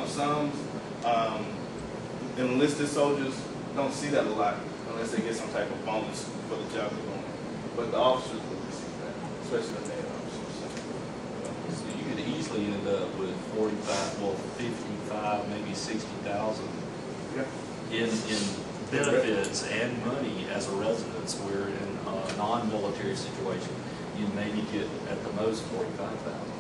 sums. Enlisted soldiers don't see that a lot unless they get some type of bonus for the job they're doing. But the officers will receive that, especially the naval officers. So you could easily end up with 45, well, 55, maybe 60,000 in benefits and money as a residence. Where in a non-military situation, you maybe get at the most 45,000.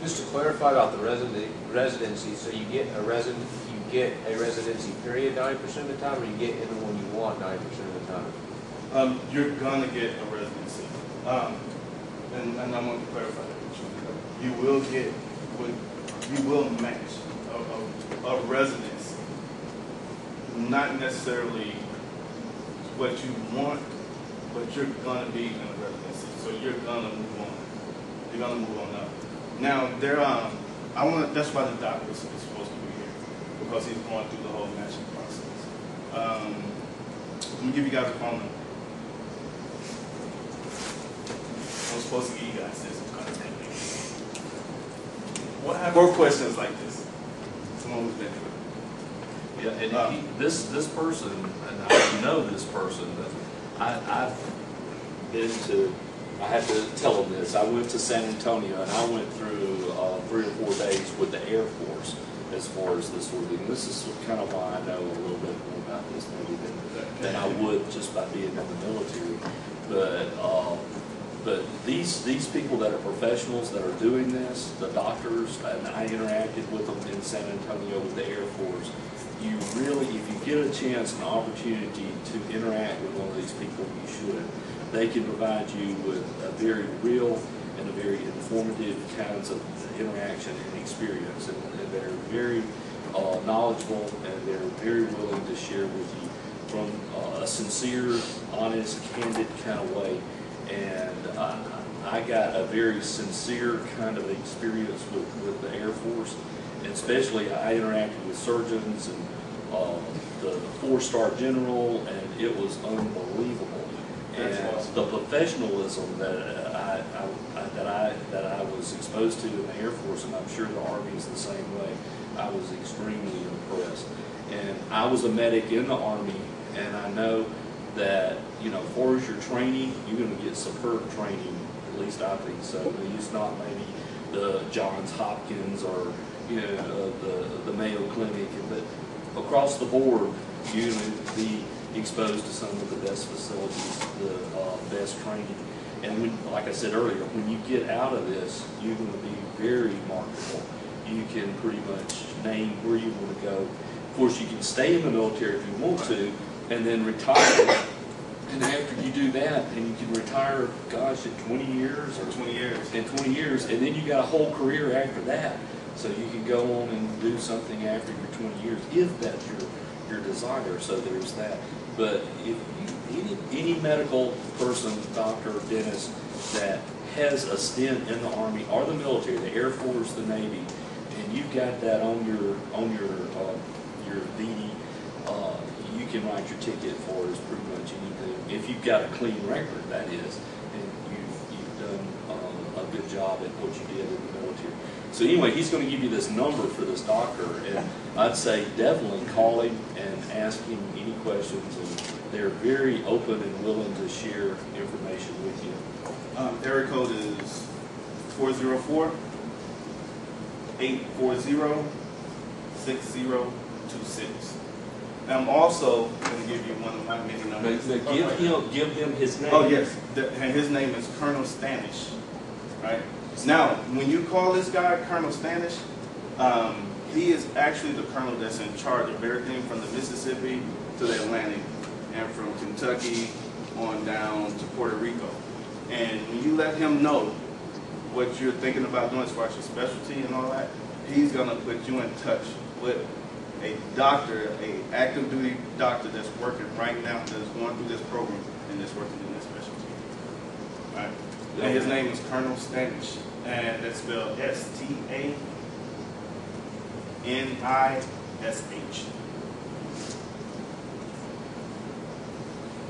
Just to clarify about the residency, so you get a residency period 90% of the time, or you get in the one you want 90% of the time? You're gonna get a residency, and I want to clarify that with you. You will match a residence, not necessarily what you want, but you're gonna be in a residency, so you're gonna move on. You're gonna move on up. Now that's why the doctor is supposed to be here, because he's going through the whole matching process. Let me give you guys a phone number. I'm supposed to give you guys this. It's gonna take me. What happened? More questions like this. Someone who's been through it. Yeah, and this person, and I know this person, but I've been to. I have to tell them this. I went to San Antonio and I went through 3 or 4 days with the Air Force as far as this sort of thing. This is kind of why I know a little bit more about this maybe than I would just by being in the military. But these people that are professionals that are doing this, the doctors, and I interacted with them in San Antonio with the Air Force. You really, if you get a chance, an opportunity to interact with one of these people, you should. They can provide you with a very real and a very informative kinds of interaction and experience, and they're very knowledgeable, and they're very willing to share with you from a sincere, honest, candid kind of way. And I got a very sincere kind of experience with the Air Force, and especially I interacted with surgeons and the 4-star general, and it was unbelievable. And the professionalism that I was exposed to in the Air Force, and I'm sure the Army is the same way, I was extremely impressed. And I was a medic in the Army, and I know that, you know, as far as your training, you're going to get superb training. At least I think so. I mean, it's not maybe the Johns Hopkins or, you know, the Mayo Clinic, but across the board, you're going to be exposed to some of the best facilities, the best training. And when, like I said earlier, when you get out of this, you're going to be very marketable. You can pretty much name where you want to go. Of course, you can stay in the military if you want to, and then retire. And after you do that, and you can retire, gosh, in 20 years or 20 years. In 20 years, and then you got a whole career after that. So you can go on and do something after your 20 years, if that's your desire. So there's that. But if any medical person, doctor, dentist that has a stint in the Army or the military, the Air Force, the Navy, and you've got that on your VD, you can write your ticket for as pretty much anything. If you've got a clean record, that is, and you've done a good job at what you did in the military. So anyway, he's going to give you this number for this doctor, and I'd say definitely call him and ask him any questions, and they're very open and willing to share information with you. Area code is 404-840-6026. I'm also going to give you one of my many numbers. Give them his name. Oh yes, and his name is Colonel Stanish. Right now, when you call this guy Colonel Stanish, he is actually the colonel that's in charge of everything from the Mississippi to the Atlantic, and from Kentucky on down to Puerto Rico. And when you let him know what you're thinking about doing as far as your specialty and all that, he's gonna put you in touch with a doctor, a active duty doctor that's working right now, that's going through this program and that's working in this specialty. All right. And his name is Colonel Stanish, and that's spelled S-T-A-N-I-S-H.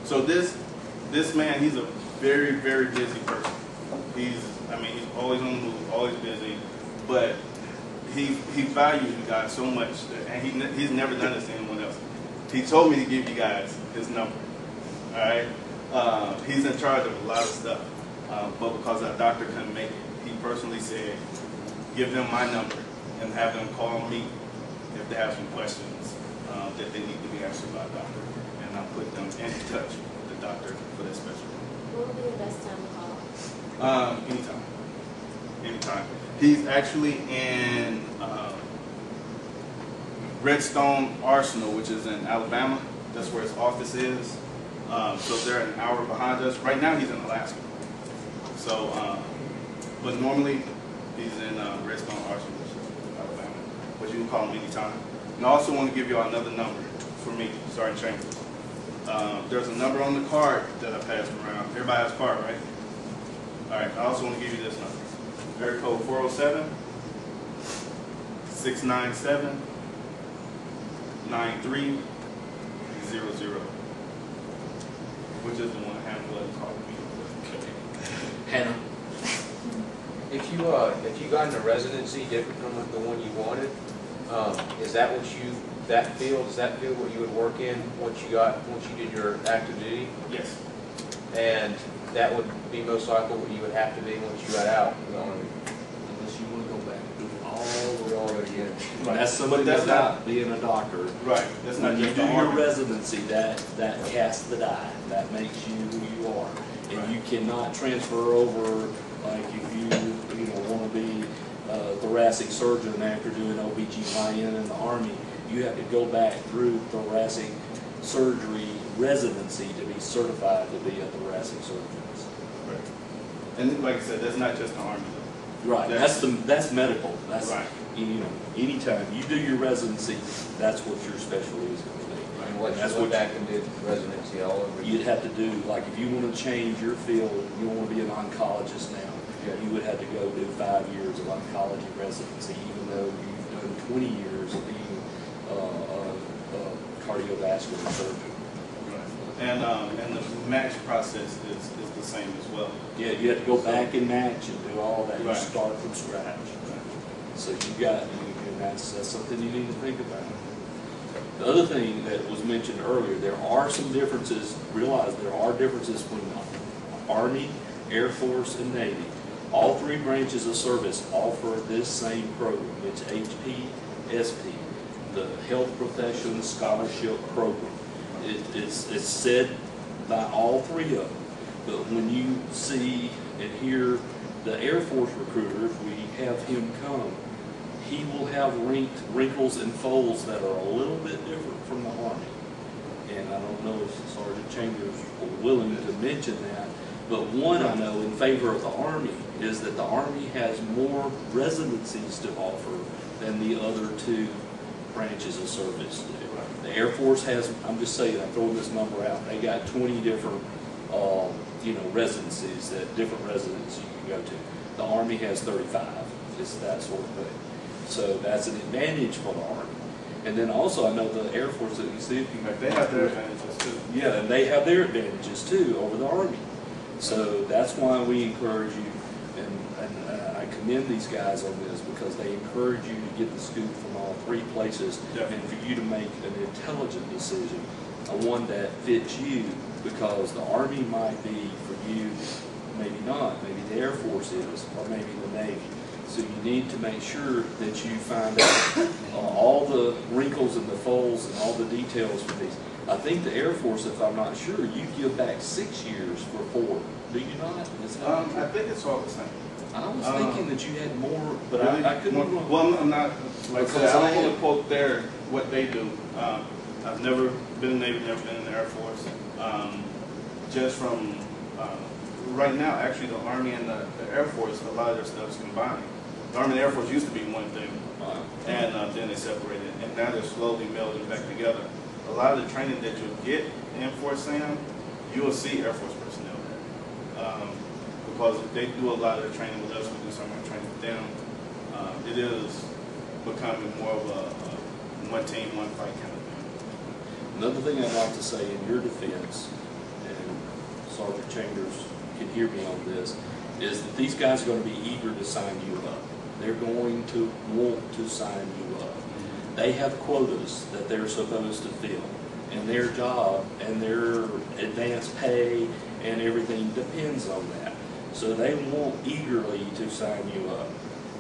So this man, he's a very, very busy person. He's always on the move, always busy, but he values you guys so much, and he's never done this to anyone else. He told me to give you guys his number. All right, he's in charge of a lot of stuff, but because our doctor couldn't make it, he personally said, give them my number and have them call me if they have some questions that they need to be answered by a doctor, and I'll put them in touch with the doctor for that special. What would be the best time to call? Anytime. Anytime. He's actually in Redstone Arsenal, which is in Alabama. That's where his office is. So they're an hour behind us. Right now he's in Alaska. So, but normally he's in Redstone Arsenal, which is Alabama. But you can call him anytime. And I also want to give you all another number for me, Sergeant Chambers. There's a number on the card that I passed around. Everybody has a card, right? All right, I also want to give you this number. Area code 407-697-9300, which is the one Hannah Blood called me. Hannah. If you got in a residency different from the one you wanted, is that what you, does that field what you would work in once you did your active duty? Yes. And that would be most likely what you would have to be once you got out of the Army. Unless you want to go back and do all the We're all over again. Right. That's something But that's about being a doctor. Right. That's not When you just do the your Army. residency, that casts the die. That makes you who you are. And Right. you cannot transfer over, like if you want to be a thoracic surgeon after doing OBGYN in the Army, you have to go back through thoracic surgery residency to be certified to be a thoracic surgeon. Right. And like I said, that's not just the Army. Right, that's medical. That's, Right. Anytime you do your residency, that's what your specialty is going to be. And what That's you what went back and did residency all over again. You'd have to do, like if you want to change your field, you want to be an oncologist now, Yeah. you would have to go do 5 years of oncology residency, even though you've done 20 years of being a cardiovascular surgeon. Right. And the match process is the same as well. Yeah, you have to go back and match and do all that. You Right. start from scratch. So and that's something you need to think about. The other thing that was mentioned earlier, there are some differences. Realize there are differences between the Army, Air Force, and Navy. All three branches of service offer this same program. It's HPSP, the Health Professions Scholarship Program. It's said by all three of them. But when you see and hear the Air Force recruiter, if we have him come, he will have wrinkles and folds that are a little bit different from the Army. And I don't know if Sergeant Chambers is willing to mention that, but one I know in favor of the Army is that the Army has more residencies to offer than the other two branches of service do. The Air Force has, I'm just saying, I'm throwing this number out, they got 20 different residencies, different residencies you can go to. The Army has 35, just that sort of thing. So that's an advantage for the Army. And then also I know the Air Force, that you see if you Like they have their advantages too. yeah, and they have their advantages too over the Army. So that's why we encourage you, and I commend these guys on this because they encourage you to get the scoop from all three places and for you to make an intelligent decision, one that fits you, because the Army might be for you, maybe not, maybe the Air Force is, or maybe the Navy. So you need to make sure that you find out all the wrinkles and the folds and all the details for these. I think the Air Force, if I'm not sure, you give back 6 years for 4. Do you not? Is that I think it's all the same. I was thinking that you had more, but Really? I couldn't be wrong. Well, I'm not, like I said, Because I I don't want had- to quote what they do. I've never been in the Navy, never been in the Air Force. Just from, right now, actually the Army and the Air Force, a lot of their stuff is combined. The Army and the Air Force used to be one thing, and then they separated, and now they're slowly melding back together. A lot of the training that you'll get in Fort Sam, you will see Air Force personnel there. Because they do a lot of their training with us, we do some of our training with them. It is becoming more of a one team, one fight kind of thing. Another thing I'd like to say in your defense, and Sergeant Chambers can hear me on this, is that these guys are going to be eager to sign you up. they're going to want to sign you up. They have quotas that they're supposed to fill, and their job and their advanced pay and everything depends on that. So they want eagerly to sign you up.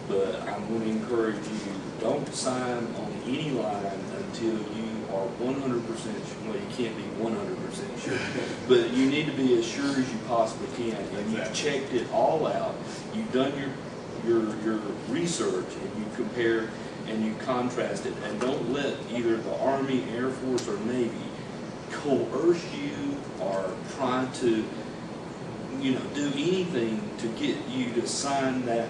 But I'm going to encourage you, don't sign on any line until you are 100% sure. Well, you can't be 100% sure, but you need to be as sure as you possibly can. And you've checked it all out. You've done your research, and you compare and you contrast it. And don't let either the Army, Air Force, or Navy coerce you or try to, do anything to get you to sign that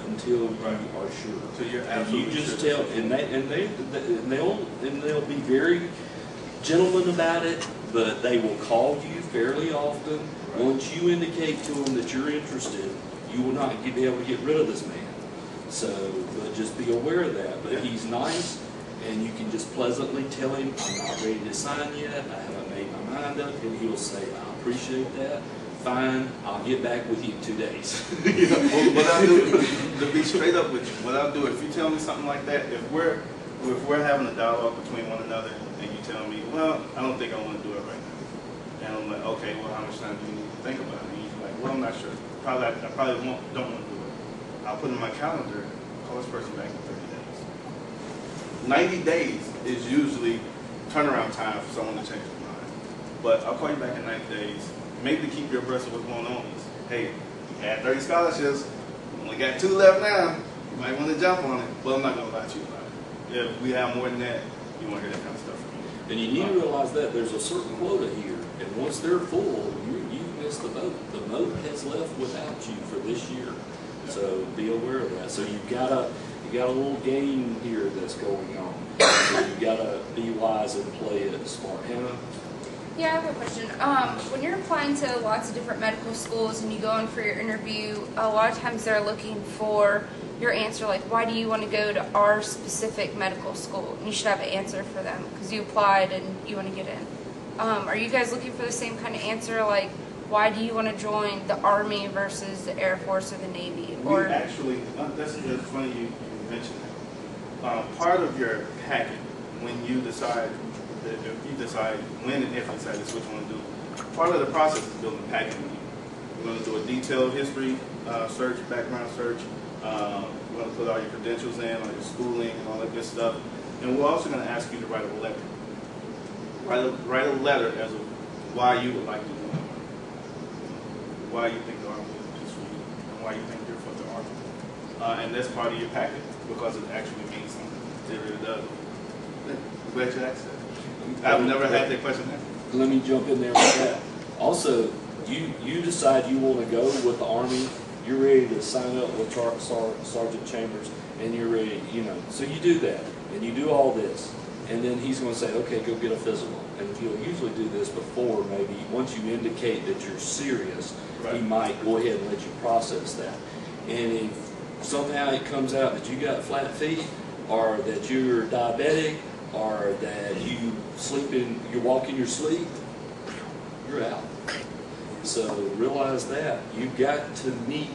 until you are sure. So you're And absolutely you just sure. tell, and they'll be very gentleman about it, but they will call you fairly often. Right. Once you indicate to them that you're interested, you will not be able to get rid of this man. So, but just be aware of that. But he's nice, and you can just pleasantly tell him, I'm not ready to sign yet, I haven't made my mind up, and he'll say, I appreciate that. Fine, I'll get back with you in 2 days. Well, what I'll do, to be straight up with you, what I'll do, if you tell me something like that, if we're having a dialogue between one another, and you tell me, well, I don't think I want to do it right now, and I'm like, okay, well, how much time do you need to think about it? And you're like, well, I'm not sure. I probably don't want to do it. I'll put in my calendar, call this person back in 30 days. 90 days is usually turnaround time for someone to change their mind. But I'll call you back in 90 days. Maybe to keep you abreast of what's going on is, hey, you had 30 scholarships, you only got 2 left now, you might want to jump on it, but I'm not going to lie to you about it. If we have more than that, you want to hear that kind of stuff from me. And you need to realize that there's a certain quota here, and once they're full, you've missed the boat. The boat has left without you for this year. So be aware of that. So you got a little game here that's going on. So you got to be wise and play it smart. Hannah? Yeah, I have a question. When you're applying to lots of different medical schools and you go in for your interview, a lot of times they're looking for your answer, like, why do you want to go to our specific medical school? And you should have an answer for them because you applied and you want to get in. Are you guys looking for the same kind of answer, like, why do you want to join the Army versus the Air Force or the Navy? We actually, that's funny you mentioned that. Part of your packet, when you decide, when and if you decide which one to do, part of the process is building a packet with you. We're going to do a detailed history search, background search. We're going to put all your credentials in, all your schooling, and all that good stuff. And we're also going to ask you to write a letter. Write a letter as to why you would like to do it. Why you think the Army is for you, and why you think you're for the Army. And that's part of your packet because it actually means something. It really does. I'm glad you asked that. I've never had that question asked. Let me jump in there with that. Also, you decide you want to go with the Army, you're ready to sign up with Sergeant Chambers, and you're ready, so you do that, and you do all this, and then he's going to say, okay, go get a physical. And he'll usually do this before, maybe, once you indicate that you're serious, he might go ahead and let you process that. And if somehow it comes out that you got flat feet, or that you're diabetic, or that you walk in your sleep, you're out. So realize that you've got to meet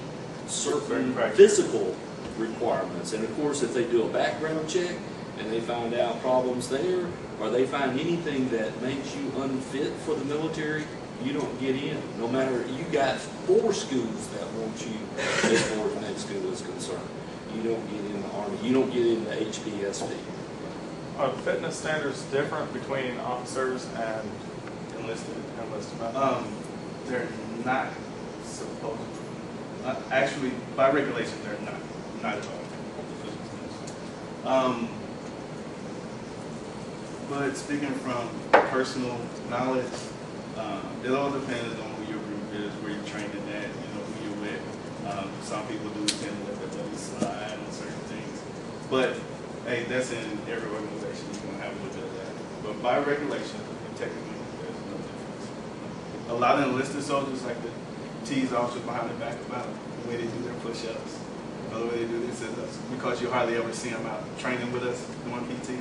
certain physical requirements. And of course, if they do a background check and they find out problems there, or they find anything that makes you unfit for the military, you don't get in. No matter, you got 4 schools that want you as far as med school is concerned. You don't get in the Army. You don't get in the HPSP. Are fitness standards different between officers and Enlisted. enlisted? They're not supposed to. Actually, by regulation, they're not at all. But speaking from personal knowledge, it all depends on who your group is, where you're training at, who you're with. Some people do tend to let their buddies slide on certain things. But, hey, that's in every organization. You're going to have a little bit of that. But by regulation, technically, there's no difference. A lot of enlisted soldiers like to tease officers behind the back about the way they do their push-ups, or the way they do their sit-ups, because you hardly ever see them out training with us doing PT.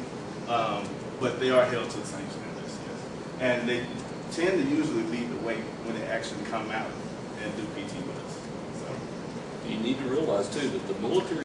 But they are held to the same standards, yes. And they tend to usually lead the way when they actually come out and do PT with us. So You need to realize, too, that the military